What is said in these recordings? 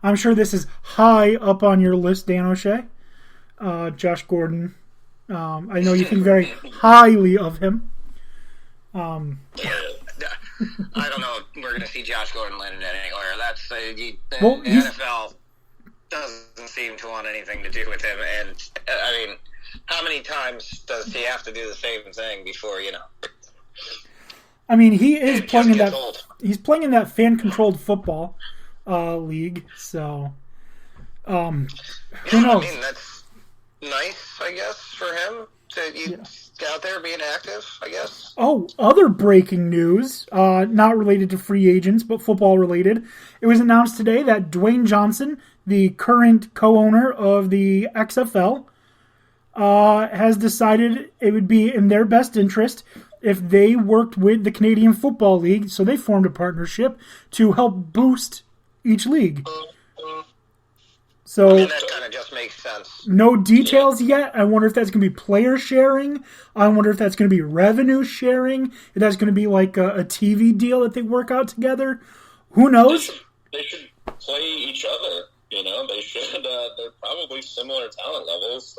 I'm sure this is high up on your list, Dan O'Shea. Josh Gordon. I know you think very highly of him. I don't know if we're going to see Josh Gordon landed anywhere. That's the NFL doesn't seem to want anything to do with him. And, I mean, how many times does he have to do the same thing before, I mean, he is playing in that. Old. He's playing in that fan-controlled football league. So, who knows? I mean, that's nice, I guess, for him to get out there being active, I guess. Oh, other breaking news, not related to free agents, but football related. It was announced today that Dwayne Johnson, the current co-owner of the XFL, has decided it would be in their best interest if they worked with the Canadian Football League, so they formed a partnership to help boost each league. So, I mean, that kind of just makes sense. No details yet. I wonder if that's going to be player sharing. I wonder if that's going to be revenue sharing. If that's going to be like a TV deal that they work out together. Who knows? They should play each other. They should. They're probably similar talent levels.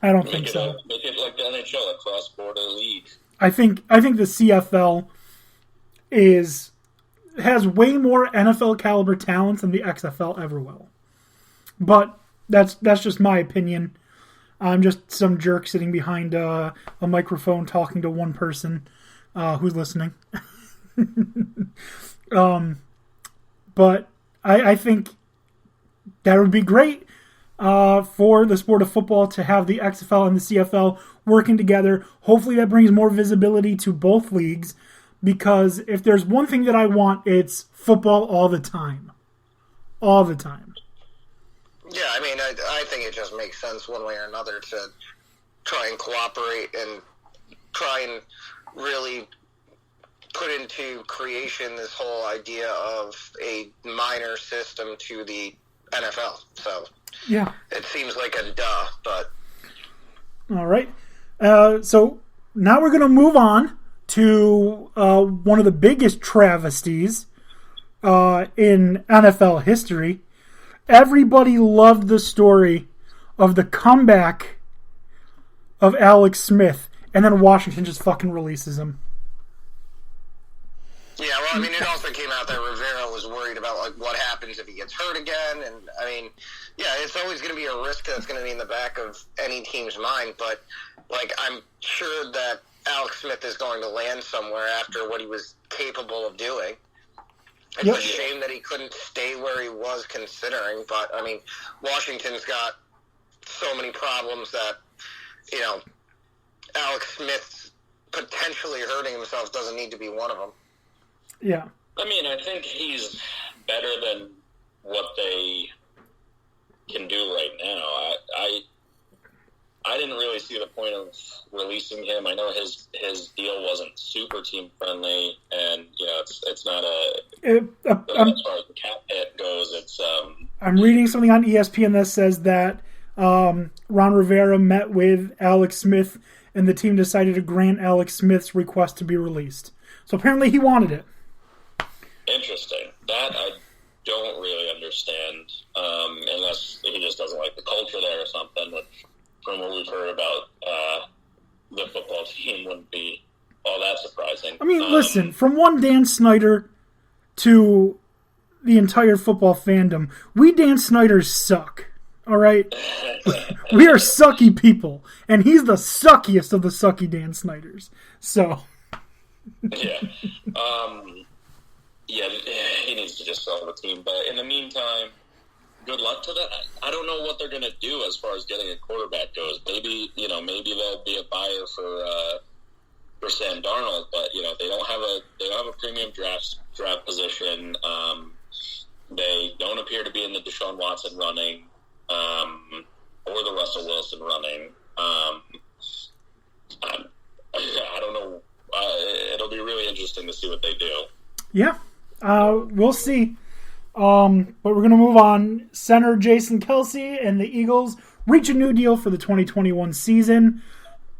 I don't think so. Make it like the NHL, a cross-border league. I think the CFL has way more NFL caliber talent than the XFL ever will. But that's just my opinion. I'm just some jerk sitting behind a microphone talking to one person who's listening. But I think that would be great for the sport of football to have the XFL and the CFL working together. Hopefully that brings more visibility to both leagues, because if there's one thing that I want, it's football all the time. All the time. Yeah, I mean, I think it just makes sense one way or another to try and cooperate and try and really put into creation this whole idea of a minor system to the NFL. So, yeah, it seems like a duh, but... All right. So now we're going to move on to one of the biggest travesties in NFL history. Everybody loved the story of the comeback of Alex Smith, and then Washington just fucking releases him. Yeah, well, I mean, it also came out that Rivera was worried about, like, what happens if he gets hurt again, and, I mean, yeah, it's always going to be a risk that's going to be in the back of any team's mind, but, like, I'm sure that Alex Smith is going to land somewhere after what he was capable of doing. It's a shame that he couldn't stay where he was considering, but, I mean, Washington's got so many problems that, Alex Smith potentially hurting himself doesn't need to be one of them. Yeah. I mean, I think he's better than what they can do right now. I didn't really see the point of releasing him. I know his deal wasn't super team friendly, and it's not as far as the cap hit goes. It's I'm reading something on ESPN that says that Ron Rivera met with Alex Smith, and the team decided to grant Alex Smith's request to be released. So apparently he wanted it. Interesting. That I don't really understand, unless he just doesn't like the culture there or something. But from what we've heard about the football team, wouldn't be all that surprising. I mean, listen, from one Dan Snyder to the entire football fandom, we Dan Snyders suck. All right, we are sucky people, and he's the suckiest of the sucky Dan Snyders. So, yeah. Yeah, he needs to just sell the team. But in the meantime, good luck to that. I don't know what they're going to do as far as getting a quarterback goes. Maybe they'll be a buyer for Sam Darnold, but they don't have a premium draft position. They don't appear to be in the Deshaun Watson running, or the Russell Wilson running. I don't know. It'll be really interesting to see what they do. Yeah. We'll see. But we're going to move on. Center Jason Kelce and the Eagles reach a new deal for the 2021 season.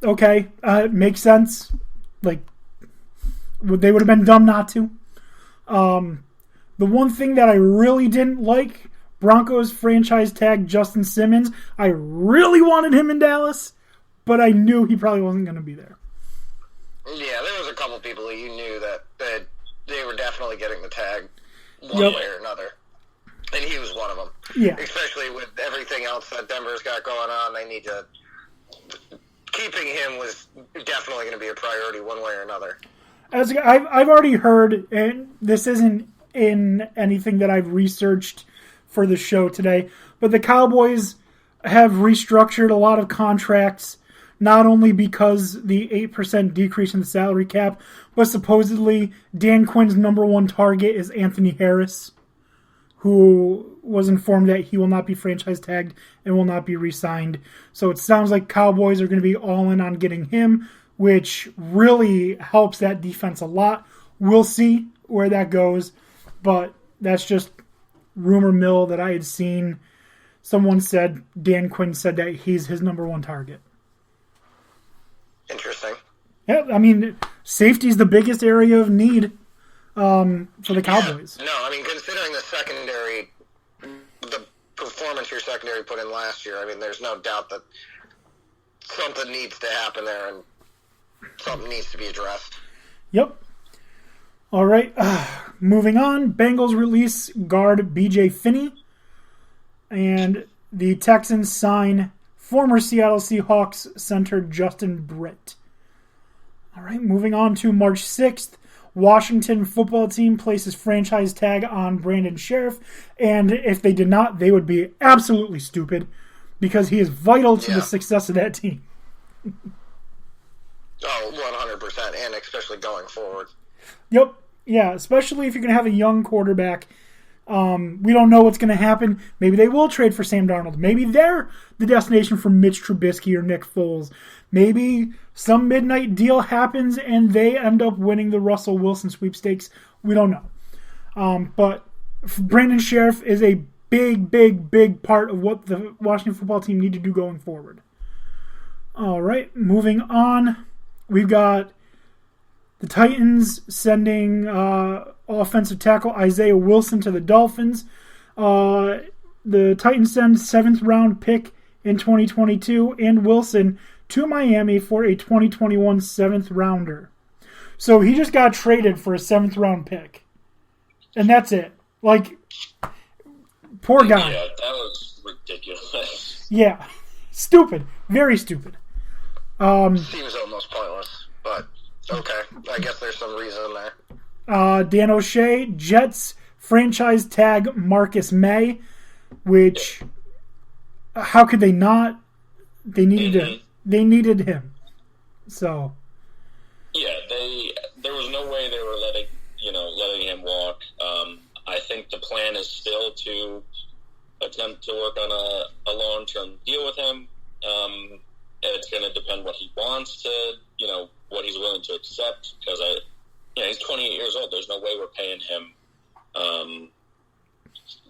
Okay, it makes sense. Like, they would have been dumb not to. The one thing that I really didn't like, Broncos franchise tag Justin Simmons. I really wanted him in Dallas, but I knew he probably wasn't going to be there. Yeah, there was a couple people that you knew that they were definitely getting the tag one way or another. And he was one of them. Yeah. Especially with everything else that Denver's got going on, they need to... Keeping him was definitely going to be a priority one way or another. As I've already heard, and this isn't in anything that I've researched for the show today, but the Cowboys have restructured a lot of contracts, not only because the 8% decrease in the salary cap, but supposedly Dan Quinn's number one target is Anthony Harris, who was informed that he will not be franchise tagged and will not be re-signed. So it sounds like Cowboys are going to be all in on getting him, which really helps that defense a lot. We'll see where that goes, but that's just rumor mill that I had seen. Someone said, Dan Quinn said that he's his number one target. Interesting. Yeah, I mean, safety's the biggest area of need for the Cowboys. Yeah. No, I mean, considering the secondary, the performance your secondary put in last year, I mean, there's no doubt that something needs to happen there and something needs to be addressed. Yep. All right, moving on. Bengals release guard B.J. Finney, and the Texans sign former Seattle Seahawks center Justin Britt. All right, moving on to March 6th. Washington football team places franchise tag on Brandon Sheriff, and if they did not, they would be absolutely stupid because he is vital to the success of that team. Oh, 100%, and especially going forward. Yep. Yeah, especially if you're going to have a young quarterback. We don't know what's going to happen. Maybe they will trade for Sam Darnold. Maybe they're the destination for Mitch Trubisky or Nick Foles. Maybe some midnight deal happens and they end up winning the Russell Wilson sweepstakes. We don't know. But Brandon Sheriff is a big, big, big part of what the Washington football team need to do going forward. All right, moving on. We've got the Titans sending offensive tackle Isaiah Wilson to the Dolphins. The Titans send 7th round pick in 2022 and Wilson to Miami for a 2021 7th rounder. So he just got traded for a 7th round pick. And that's it. Like, poor guy. Yeah, that was ridiculous. Yeah. Stupid. Very stupid. Seems almost pointless, but okay. I guess there's some reason there. Dan O'Shea, Jets franchise tag Marcus May, which how could they not? They needed him. So yeah, there was no way they were letting him walk. I think the plan is still to attempt to work on a long-term deal with him. It's going to depend what he wants to, what he's willing to accept, because he's 28 years old. There's no way we're paying him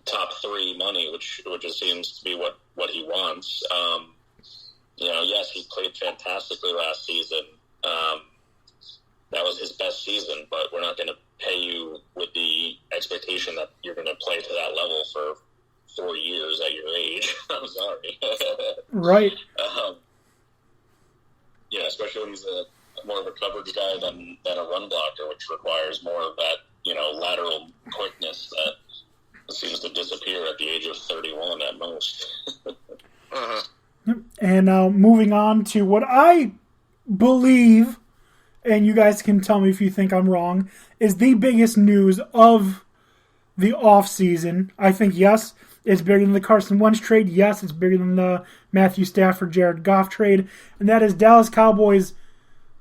top 3 money, which just seems to be what he wants. Yes, he played fantastically last season. That was his best season, but we're not going to pay you with the expectation that you're going to play to that level for 4 years at your age. I'm sorry. Right. Especially when he's more of a coverage guy than a run blocker, which requires more of that, lateral quickness that seems to disappear at the age of 31 at most. And moving on to what I believe, and you guys can tell me if you think I'm wrong, is the biggest news of the offseason. I think, yes, it's bigger than the Carson Wentz trade. Yes, it's bigger than the Matthew Stafford, Jared Goff trade. And that is Dallas Cowboys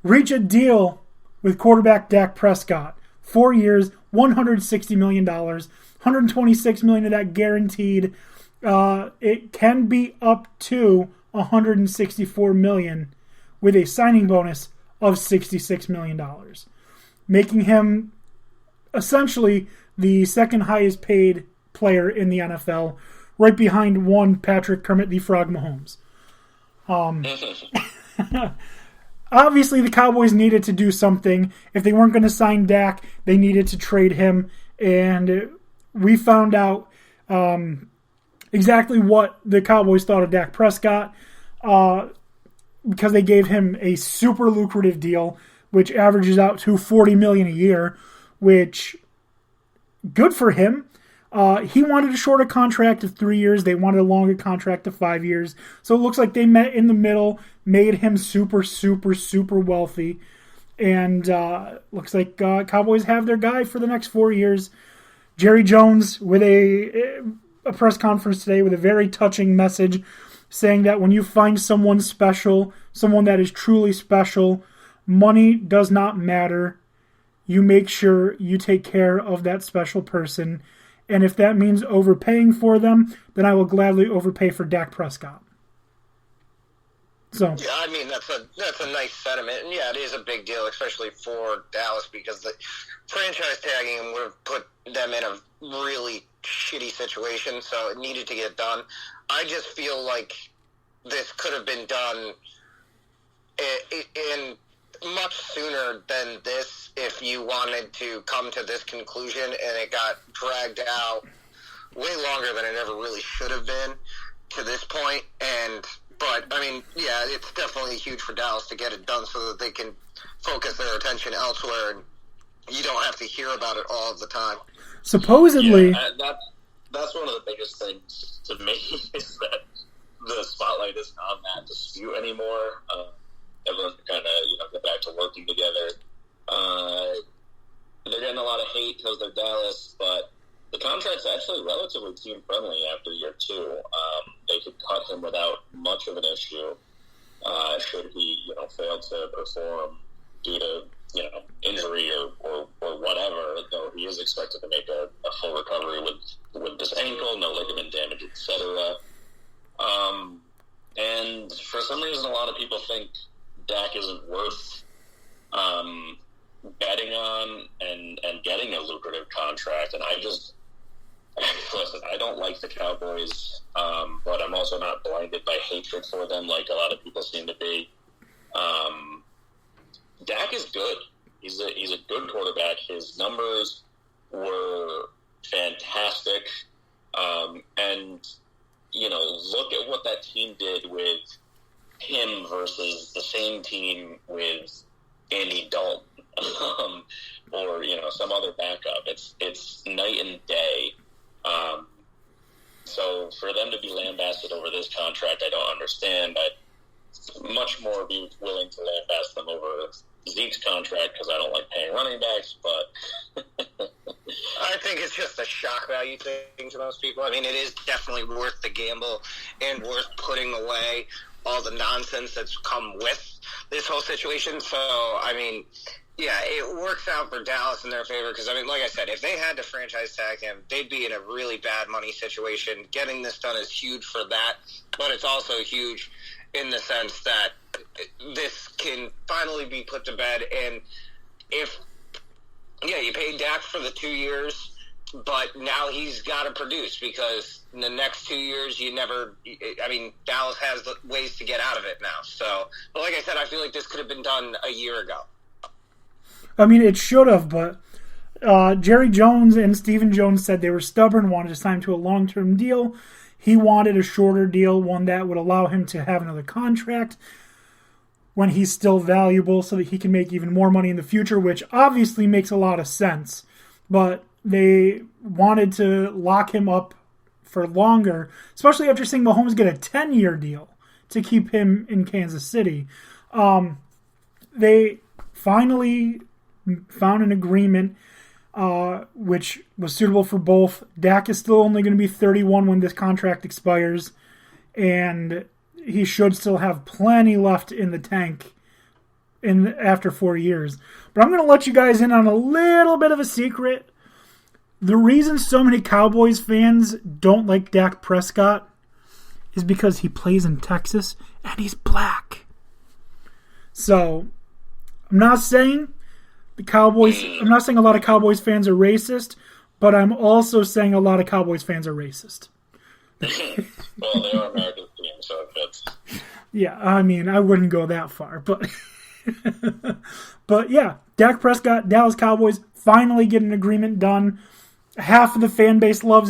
reach a deal with quarterback Dak Prescott. 4 years, $160 million, $126 million of that guaranteed. It can be up to $164 million with a signing bonus of $66 million, making him essentially the second highest paid player in the NFL, right behind one Patrick Kermit the Frog Mahomes. Obviously, the Cowboys needed to do something. If they weren't going to sign Dak, they needed to trade him. And we found out exactly what the Cowboys thought of Dak Prescott because they gave him a super lucrative deal, which averages out to $40 million a year, which good for him. He wanted a shorter contract of 3 years. They wanted a longer contract of 5 years. So it looks like they met in the middle, made him super, super, super wealthy. And looks like Cowboys have their guy for the next 4 years. Jerry Jones with a press conference today with a very touching message saying that when you find someone special, someone that is truly special, money does not matter. You make sure you take care of that special person. And if that means overpaying for them, then I will gladly overpay for Dak Prescott. So yeah, I mean that's a nice sentiment, and yeah, it is a big deal, especially for Dallas because the franchise tagging him would have put them in a really shitty situation. So it needed to get done. I just feel like this could have been done in much sooner than this if you wanted to come to this conclusion, and it got dragged out way longer than it ever really should have been to this point. But I mean, yeah, it's definitely huge for Dallas to get it done so that they can focus their attention elsewhere, and you don't have to hear about it all the time. Supposedly, that's one of the biggest things to me is that the spotlight isn't on that dispute anymore. Everyone can kind of get back to working together. They're getting a lot of hate because they're Dallas, but the contract's actually relatively team friendly after year 2. They could cut him without much of an issue should he fail to perform due to injury or whatever. Though he is expected to make a full recovery with this ankle, no ligament damage, etc. And for some reason, a lot of people think Dak isn't worth betting on and getting a lucrative contract. And listen, I don't like the Cowboys, but I'm also not blinded by hatred for them like a lot of people seem to be. Dak is good. He's a good quarterback. His numbers were fantastic. And, look at what that team did with him versus the same team with Andy Dalton or, some other backup. It's night and day. So for them to be lambasted over this contract, I don't understand. I'd much more be willing to lambast them over Zeke's contract because I don't like paying running backs, but I think it's just a shock value thing to most people. I mean, it is definitely worth the gamble and worth putting away all the nonsense that's come with this whole situation. So, I mean, yeah, it works out for Dallas in their favor because, I mean, like I said, if they had to franchise tag him, they'd be in a really bad money situation. Getting this done is huge for that, but it's also huge in the sense that this can finally be put to bed. And if, you paid Dak for the 2 years, but now he's got to produce because in the next 2 years, Dallas has the ways to get out of it now. So, but like I said, I feel like this could have been done a year ago. I mean, it should have, but Jerry Jones and Stephen Jones said they were stubborn, wanted to sign to a long-term deal. He wanted a shorter deal, one that would allow him to have another contract when he's still valuable so that he can make even more money in the future, which obviously makes a lot of sense. But they wanted to lock him up for longer, especially after seeing Mahomes get a 10-year deal to keep him in Kansas City. They finally found an agreement which was suitable for both. Dak is still only going to be 31 when this contract expires, and he should still have plenty left in the tank after 4 years. But I'm going to let you guys in on a little bit of a secret. The reason so many Cowboys fans don't like Dak Prescott is because he plays in Texas and he's black. So, I'm not saying a lot of Cowboys fans are racist, but I'm also saying a lot of Cowboys fans are racist. Well, they are American team, so it fits. Yeah, I mean, I wouldn't go that far, but but yeah, Dak Prescott, Dallas Cowboys finally get an agreement done. half of the fan base loves